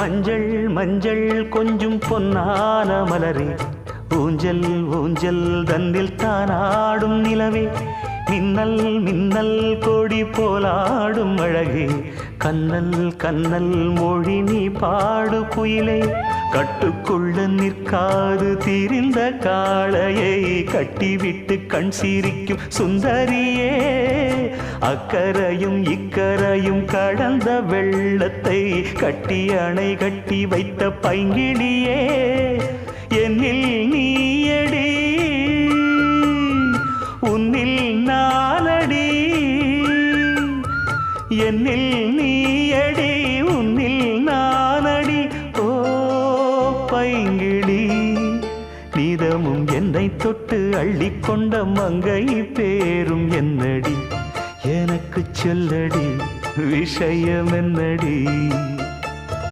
மஞ்சள் மஞ்சள் கொஞ்சம் பொன்னான மலரே, ஊஞ்சல் ஊஞ்சல் தன்னில் தானாடும் நிலவே, மின்னல் மின்னல் கொடி போலாடும் அழகே, கண்ணல் கண்ணல் மொழி நீ பாடு குயிலே, கட்டுக்குள்ள நிற்காது திரிந்த காளையை கட்டிவிட்டு கண் சிரிக்கும் சுந்தரியே, அக்கரையும் இக்கரையும் கடந்த வெள்ளத்தை கட்டி அணை கட்டி வைத்த பைங்கிளியே, என்னில் நீயடி உன்னில் நானடி, என்னில் நீயடி உன்னில் நானடி. ஓ பைங்கிளி, நீதமும் என்னை தொட்டு அள்ளிக்கொண்ட மங்கை பேரும் என்னடி, எனக்கு சொல்லடி விஷயம் என்னடி.